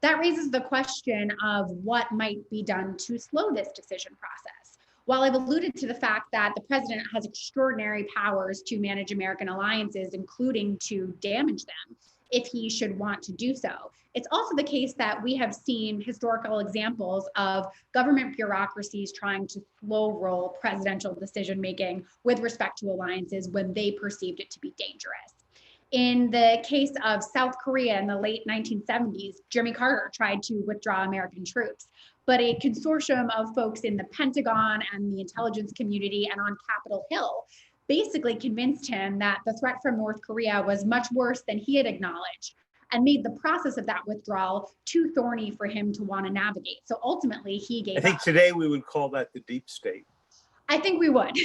That raises the question of what might be done to slow this decision process. While I've alluded to the fact that the president has extraordinary powers to manage American alliances, including to damage them, if he should want to do so, it's also the case that we have seen historical examples of government bureaucracies trying to slow roll presidential decision-making with respect to alliances when they perceived it to be dangerous. In the case of South Korea in the late 1970s, Jimmy Carter tried to withdraw American troops, but a consortium of folks in the Pentagon and the intelligence community and on Capitol Hill basically convinced him that the threat from North Korea was much worse than he had acknowledged and made the process of that withdrawal too thorny for him to want to navigate. So ultimately he gave up. I think today we would call that the deep state. I think we would.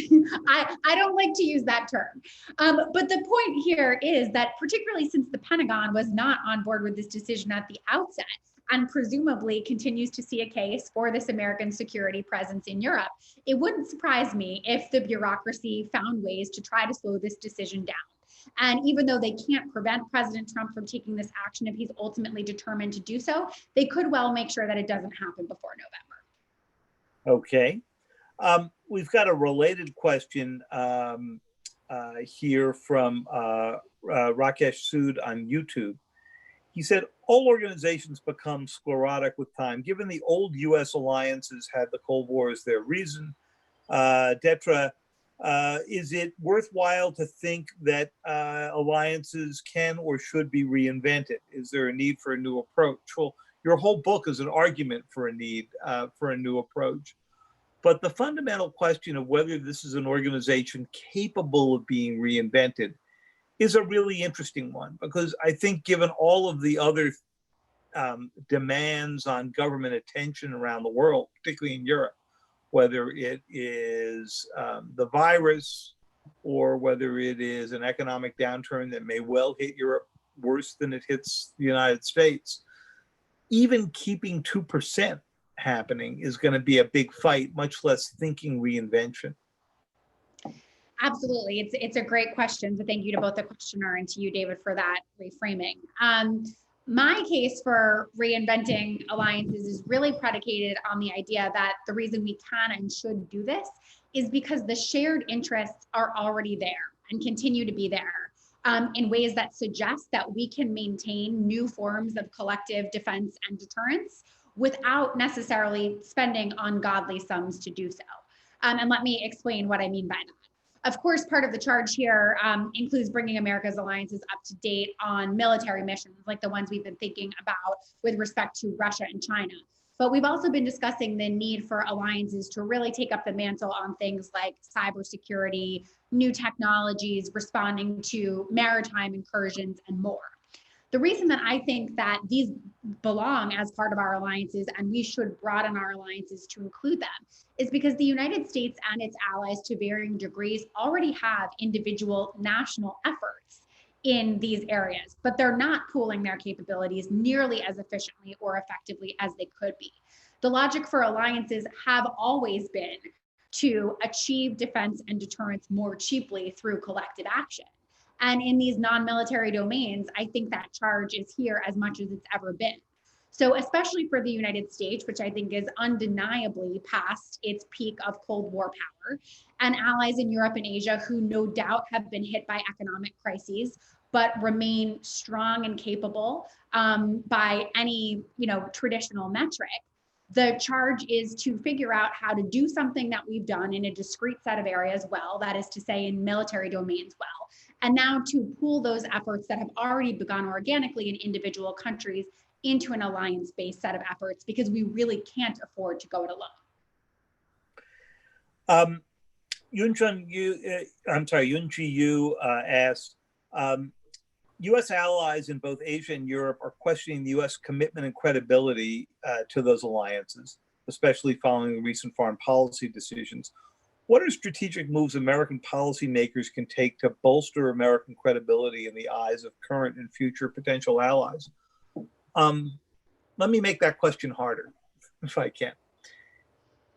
I don't like to use that term. But the point here is that particularly since the Pentagon was not on board with this decision at the outset, and presumably continues to see a case for this American security presence in Europe, it wouldn't surprise me if the bureaucracy found ways to try to slow this decision down. And even though they can't prevent President Trump from taking this action if he's ultimately determined to do so, they could well make sure that it doesn't happen before November. Okay. We've got a related question here from Rakesh Sood on YouTube. He said, all organizations become sclerotic with time. Given the old US alliances had the Cold War as their reason, d'etre, is it worthwhile to think that alliances can or should be reinvented? Is there a need for a new approach? Well, your whole book is an argument for a need for a new approach. But the fundamental question of whether this is an organization capable of being reinvented is a really interesting one, because I think given all of the other demands on government attention around the world, particularly in Europe, whether it is the virus or whether it is an economic downturn that may well hit Europe worse than it hits the United States, even keeping 2% happening is going to be a big fight, much less thinking reinvention. Absolutely. It's a great question. So thank you to both the questioner and to you, David, for that reframing. My case for reinventing alliances is really predicated on the idea that the reason we can and should do this is because the shared interests are already there and continue to be there in ways that suggest that we can maintain new forms of collective defense and deterrence without necessarily spending ungodly sums to do so. And let me explain what I mean by that. Of course, part of the charge here includes bringing America's alliances up to date on military missions, like the ones we've been thinking about with respect to Russia and China. But we've also been discussing the need for alliances to really take up the mantle on things like cybersecurity, new technologies, responding to maritime incursions, and more. The reason that I think that these belong as part of our alliances and we should broaden our alliances to include them is because the United States and its allies to varying degrees already have individual national efforts in these areas, but they're not pooling their capabilities nearly as efficiently or effectively as they could be. The logic for alliances have always been to achieve defense and deterrence more cheaply through collective action. And in these non-military domains, I think that charge is here as much as it's ever been. So especially for the United States, which I think is undeniably past its peak of Cold War power, and allies in Europe and Asia who no doubt have been hit by economic crises, but remain strong and capable by any traditional metric. The charge is to figure out how to do something that we've done in a discrete set of areas well, that is to say in military domains well, and now to pool those efforts that have already begun organically in individual countries into an alliance-based set of efforts, because we really can't afford to go it alone. Yunji Yu asked, U.S. allies in both Asia and Europe are questioning the U.S. commitment and credibility to those alliances, especially following the recent foreign policy decisions. What are strategic moves American policymakers can take to bolster American credibility in the eyes of current and future potential allies? Let me make that question harder, if I can.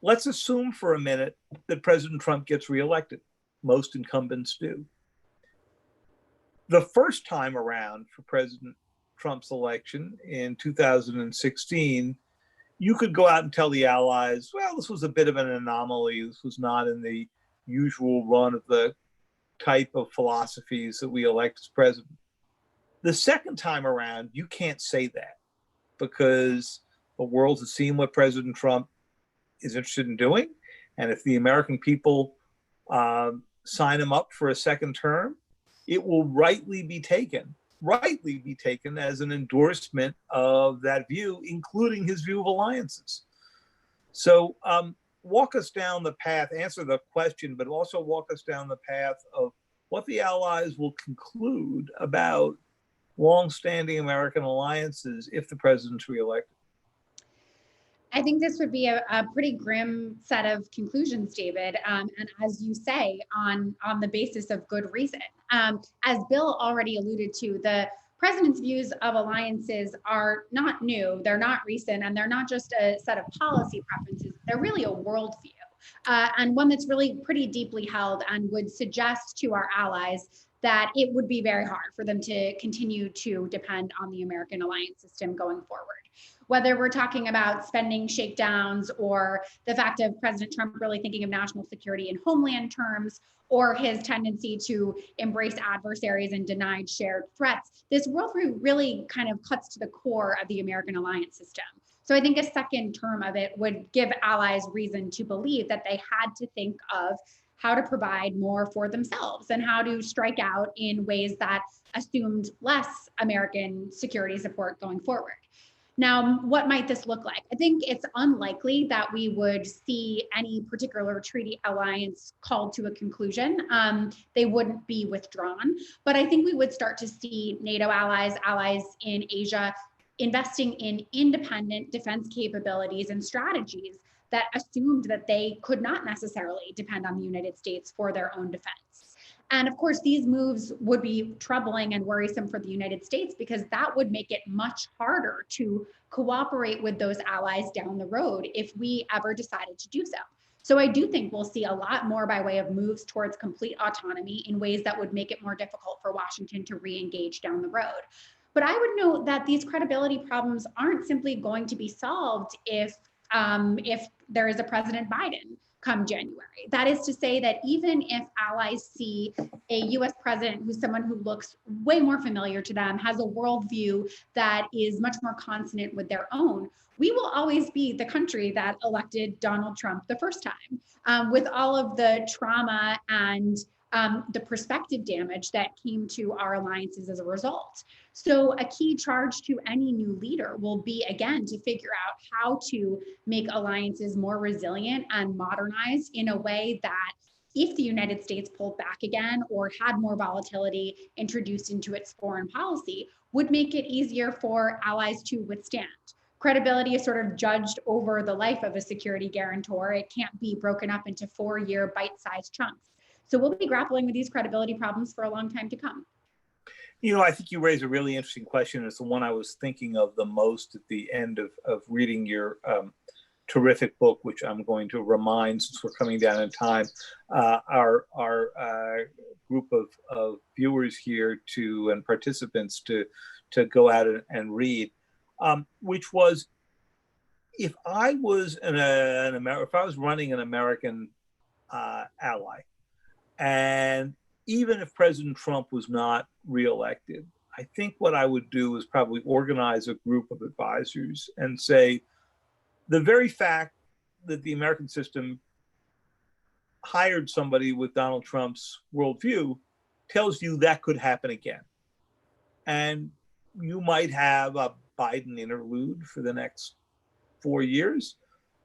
Let's assume for a minute that President Trump gets reelected. Most incumbents do. The first time around for President Trump's election in 2016, you could go out and tell the allies, well, this was a bit of an anomaly. This was not in the usual run of the type of philosophies that we elect as president. The second time around, you can't say that because the world has seen what President Trump is interested in doing. And if the American people sign him up for a second term, it will rightly be taken as an endorsement of that view, including his view of alliances. So walk us down the path, answer the question, but also walk us down the path of what the allies will conclude about long-standing American alliances if the president's reelected. I think this would be a pretty grim set of conclusions, David, and as you say, on the basis of good reason. As Bill already alluded to, the president's views of alliances are not new, they're not recent, and they're not just a set of policy preferences, they're really a worldview, and one that's really pretty deeply held and would suggest to our allies that it would be very hard for them to continue to depend on the American alliance system going forward. whether we're talking about spending shakedowns or the fact of President Trump really thinking of national security in homeland terms, or his tendency to embrace adversaries and deny shared threats. This worldview really kind of cuts to the core of the American alliance system. So I think a second term of it would give allies reason to believe that they had to think of how to provide more for themselves and how to strike out in ways that assumed less American security support going forward. Now, what might this look like? I think it's unlikely that we would see any particular treaty alliance called to a conclusion. They wouldn't be withdrawn, but I think we would start to see NATO allies, allies in Asia, investing in independent defense capabilities and strategies that assumed that they could not necessarily depend on the United States for their own defense. And of course, these moves would be troubling and worrisome for the United States because that would make it much harder to cooperate with those allies down the road if we ever decided to do so. So I do think we'll see a lot more by way of moves towards complete autonomy in ways that would make it more difficult for Washington to re-engage down the road. But I would note that these credibility problems aren't simply going to be solved if there is a President Biden come January. That is to say that even if allies see a US president who's someone who looks way more familiar to them, has a worldview that is much more consonant with their own, we will always be the country that elected Donald Trump the first time, with all of the trauma and the perspective damage that came to our alliances as a result. So a key charge to any new leader will be, again, to figure out how to make alliances more resilient and modernized in a way that if the United States pulled back again or had more volatility introduced into its foreign policy, would make it easier for allies to withstand. Credibility is sort of judged over the life of a security guarantor. It can't be broken up into 4-year bite-sized chunks. So we'll be grappling with these credibility problems for a long time to come. You know, I think you raise a really interesting question. It's the one I was thinking of the most at the end of reading your terrific book, which I'm going to remind, since we're coming down in time, our group of viewers here and participants to go out and read, which was, if I was if I was running an American ally, and even if President Trump was not reelected, I think what I would do is probably organize a group of advisors and say, the very fact that the American system hired somebody with Donald Trump's worldview tells you that could happen again. And you might have a Biden interlude for the next 4 years.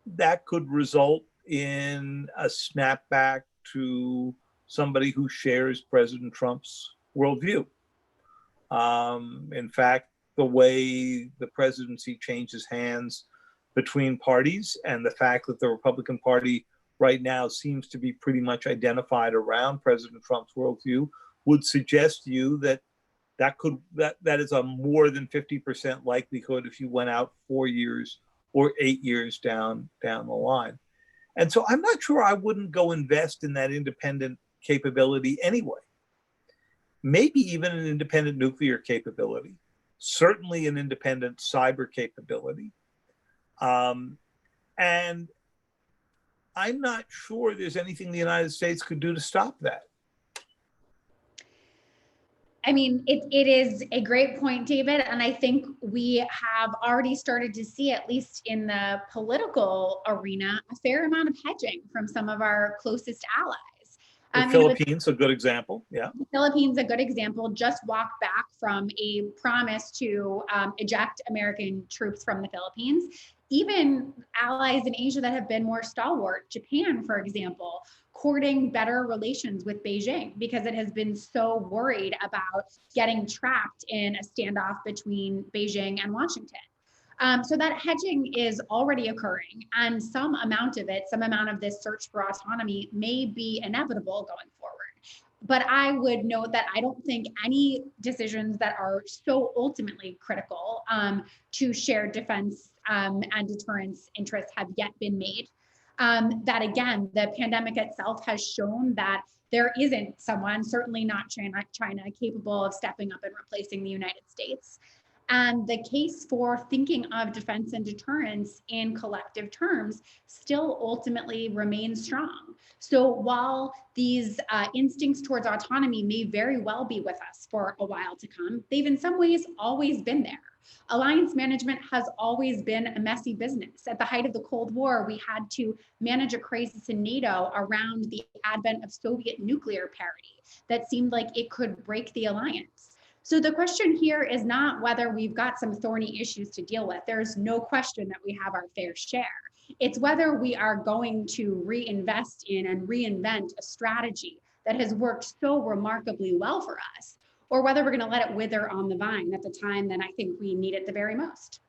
That could result in a snapback to somebody who shares President Trump's worldview. In fact, the way the presidency changes hands between parties and the fact that the Republican Party right now seems to be pretty much identified around President Trump's worldview would suggest to you that that is a more than 50% likelihood if you went out 4 years or 8 years down the line. And so I'm not sure I wouldn't go invest in that independent capability anyway. Maybe even an independent nuclear capability, certainly an independent cyber capability. And I'm not sure there's anything the United States could do to stop that. I mean, it is a great point, David. And I think we have already started to see, at least in the political arena, a fair amount of hedging from some of our closest allies. The Philippines, a good example. Yeah. The Philippines, a good example, just walked back from a promise to eject American troops from the Philippines. Even allies in Asia that have been more stalwart, Japan, for example, courting better relations with Beijing because it has been so worried about getting trapped in a standoff between Beijing and Washington. So that hedging is already occurring, and some amount of this search for autonomy may be inevitable going forward. But I would note that I don't think any decisions that are so ultimately critical to shared defense and deterrence interests have yet been made. That again, the pandemic itself has shown that there isn't someone, certainly not China, capable of stepping up and replacing the United States. And the case for thinking of defense and deterrence in collective terms still ultimately remains strong. So while these instincts towards autonomy may very well be with us for a while to come, they've in some ways always been there. Alliance management has always been a messy business. At the height of the Cold War, we had to manage a crisis in NATO around the advent of Soviet nuclear parity that seemed like it could break the alliance. So the question here is not whether we've got some thorny issues to deal with. There's no question that we have our fair share. It's whether we are going to reinvest in and reinvent a strategy that has worked so remarkably well for us, or whether we're going to let it wither on the vine at the time that I think we need it the very most.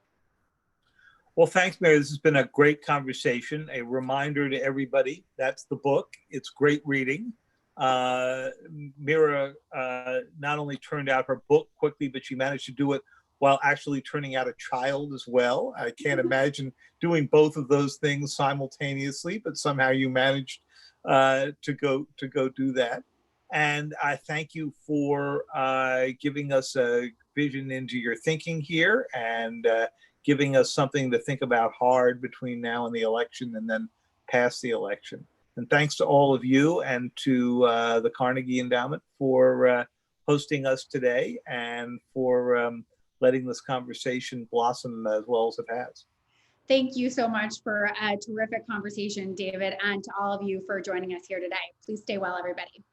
Well, thanks, Mary. This has been a great conversation. A reminder to everybody, that's the book. It's great reading. Mira not only turned out her book quickly, but she managed to do it while actually turning out a child as well. I can't imagine doing both of those things simultaneously, but somehow you managed to go do that. And I thank you for giving us a vision into your thinking here and giving us something to think about hard between now and the election and then past the election. And thanks to all of you and to the Carnegie Endowment for hosting us today and for letting this conversation blossom as well as it has. Thank you so much for a terrific conversation, David, and to all of you for joining us here today. Please stay well, everybody.